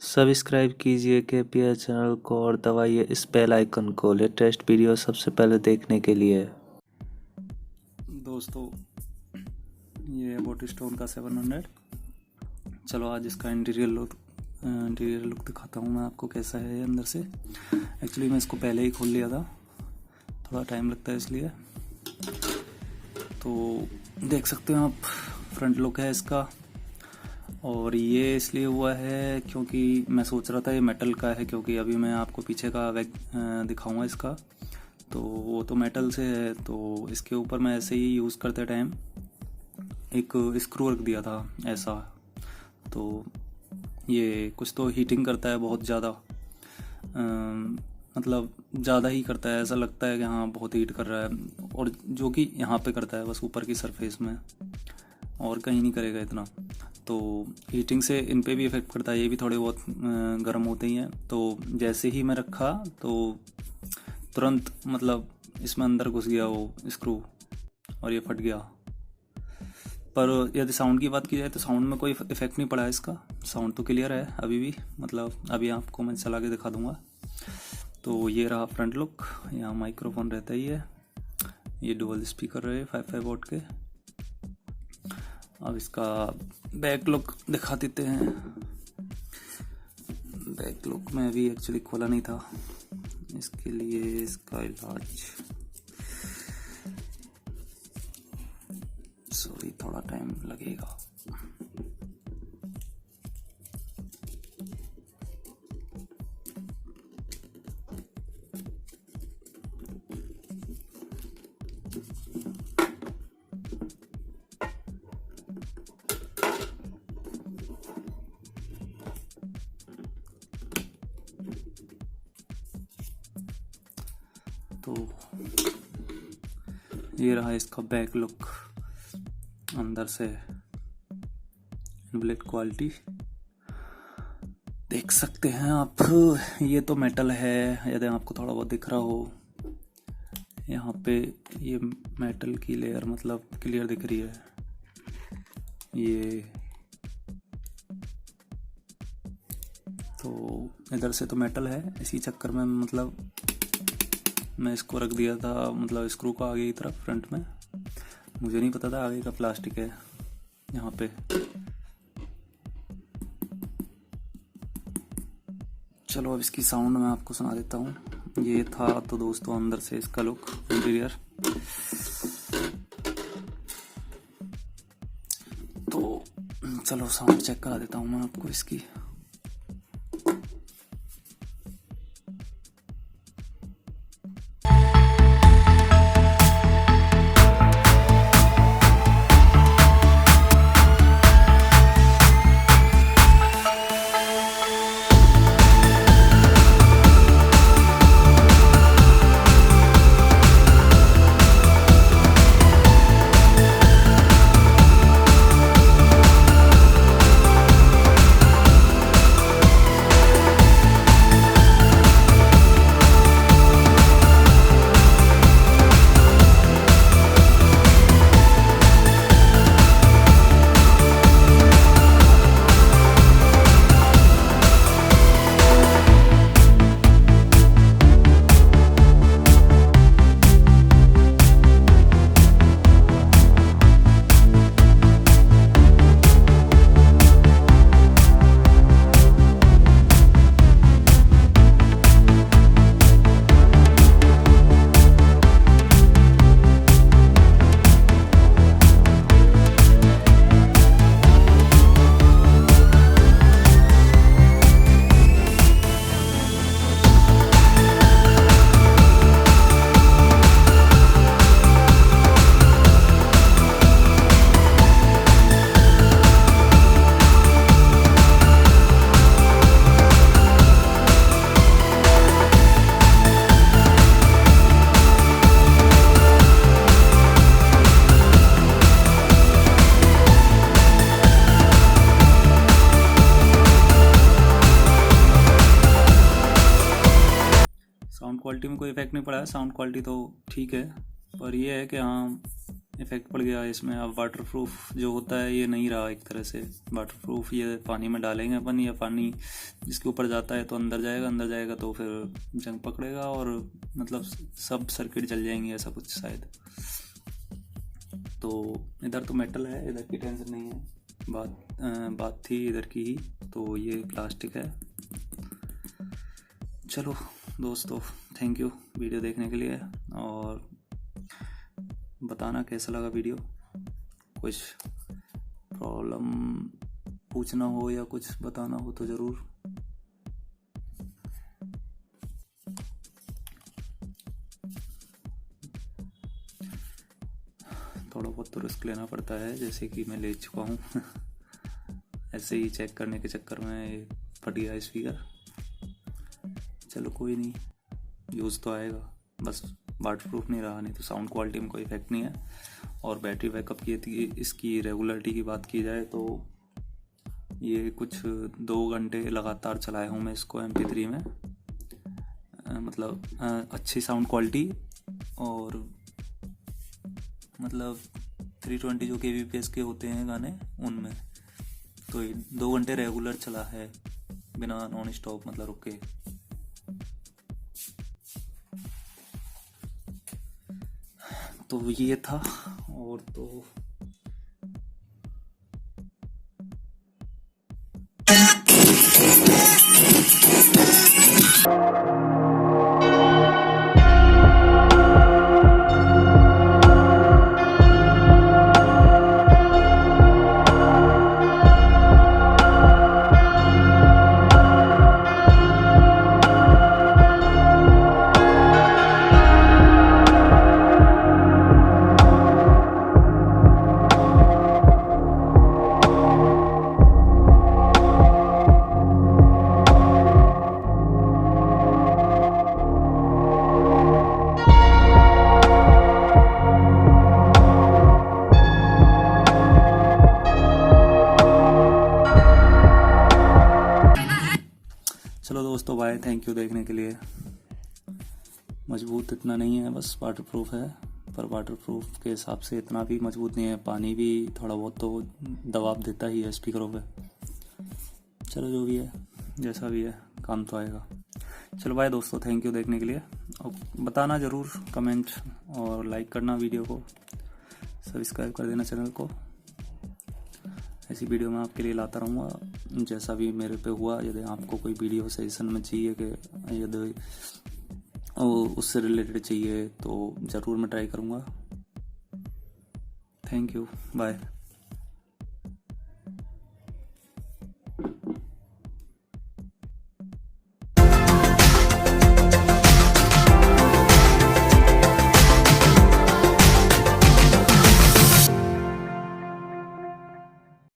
Subscribe कीजिए KPR channel को और दबाइए इस बेल आइकन को लेटेस्ट वीडियो सबसे पहले देखने के लिए। दोस्तों ये बोट स्टोन का 700। चलो आज इसका इंटीरियर लुक दिखाता हूँ मैं आपको कैसा है अंदर से। एक्चुअली मैं इसको पहले ही खोल लिया था, थोड़ा टाइम लगता है इसलिए। तो देख सकते हो आप, फ्रंट लुक है इसका। और ये इसलिए हुआ है क्योंकि मैं सोच रहा था ये मेटल का है, क्योंकि अभी मैं आपको पीछे का बैक दिखाऊंगा इसका, तो वो तो मेटल से है। तो इसके ऊपर मैं ऐसे ही यूज़ करते टाइम एक स्क्रू रख दिया था ऐसा। तो ये कुछ तो हीटिंग करता है बहुत ज़्यादा, मतलब ज़्यादा ही करता है, ऐसा लगता है कि हाँ बहुत हीट कर रहा है। और जो कि यहाँ पे करता है बस ऊपर की सरफेस में, और कहीं नहीं करेगा इतना। तो हीटिंग से इन पे भी इफ़ेक्ट पड़ता है, ये भी थोड़े बहुत गर्म होते ही हैं। तो जैसे ही मैं रखा तो तुरंत मतलब इसमें अंदर घुस गया वो स्क्रू और ये फट गया। पर यदि साउंड की बात की जाए तो साउंड में कोई इफ़ेक्ट नहीं पड़ा है इसका। साउंड तो क्लियर है अभी भी, मतलब अभी आपको मैं चला के दिखा दूँगा। तो ये रहा फ्रंट लुक। यहाँ माइक्रोफोन रहता ही है, ये डुअल स्पीकर रहे 5.5 वॉट के। अब इसका बैक लुक दिखा देते हैं। बैक लुक में अभी एक्चुअली खोला नहीं था, इसके लिए इसका इलाज सॉरी थोड़ा टाइम लगेगा। तो ये रहा इसका बैक लुक अंदर से। ब्लेड क्वालिटी देख सकते हैं आप, ये तो मेटल है, यदि आपको थोड़ा बहुत दिख रहा हो यहाँ पे, ये मेटल की लेयर मतलब क्लियर दिख रही है। ये तो इधर से तो मेटल है, इसी चक्कर में मतलब मैं इसको रख दिया था, मतलब स्क्रू को आगे की तरफ फ्रंट में। मुझे नहीं पता था आगे का प्लास्टिक है यहाँ पे। चलो अब इसकी साउंड मैं आपको सुना देता हूँ। ये था तो दोस्तों अंदर से इसका लुक इंटीरियर। तो चलो साउंड चेक करा देता हूँ मैं आपको इसकी। साउंड क्वालिटी में कोई इफेक्ट नहीं पड़ा है, साउंड क्वालिटी तो ठीक है। पर ये है कि हाँ इफ़ेक्ट पड़ गया इसमें। अब वाटरप्रूफ जो होता है ये नहीं रहा एक तरह से वाटरप्रूफ। ये पानी में डालेंगे अपन, या पानी जिसके ऊपर जाता है तो अंदर जाएगा तो फिर जंग पकड़ेगा और मतलब सब सर्किट जल जाएंगे, ऐसा कुछ शायद। तो इधर तो मेटल है, इधर की टेंशन नहीं है। बात थी इधर की ही, तो ये प्लास्टिक है। चलो दोस्तों, थैंक यू वीडियो देखने के लिए, और बताना कैसा लगा वीडियो। कुछ प्रॉब्लम पूछना हो या कुछ बताना हो तो ज़रूर। थोड़ा बहुत तो रिस्क लेना पड़ता है, जैसे कि मैं ले चुका हूँ ऐसे ही चेक करने के चक्कर में फट गया स्पीकर। चलो कोई नहीं, यूज़ तो आएगा, बस वाटरप्रूफ नहीं रहा, नहीं तो साउंड क्वालिटी में कोई इफेक्ट नहीं है। और बैटरी बैकअप की इसकी रेगुलरिटी की बात की जाए तो ये कुछ 2 घंटे लगातार चलाया हूँ मैं इसको MP3 में। मतलब अच्छी साउंड क्वालिटी, और मतलब 320 जो kbps के होते हैं गाने उनमें, तो 2 घंटे रेगुलर चला है बिना नॉन स्टॉप मतलब रुके। तो ये था, और तो चलो दोस्तों, बाय। थैंक यू देखने के लिए। मजबूत इतना नहीं है, बस वाटरप्रूफ है, पर वाटरप्रूफ के हिसाब से इतना भी मजबूत नहीं है। पानी भी थोड़ा बहुत तो दबाव देता ही है स्पीकरों पे। चलो जो भी है, जैसा भी है, काम तो आएगा। चलो बाय दोस्तों, थैंक यू देखने के लिए। और बताना ज़रूर कमेंट, और लाइक करना वीडियो को, सब्सक्राइब कर देना चैनल को। ऐसी वीडियो मैं आपके लिए लाता रहूँगा, जैसा भी मेरे पे हुआ। यदि आपको कोई वीडियो सजेशन में चाहिए कि यदि उससे रिलेटेड चाहिए तो ज़रूर मैं ट्राई करूँगा। Thank you, bye.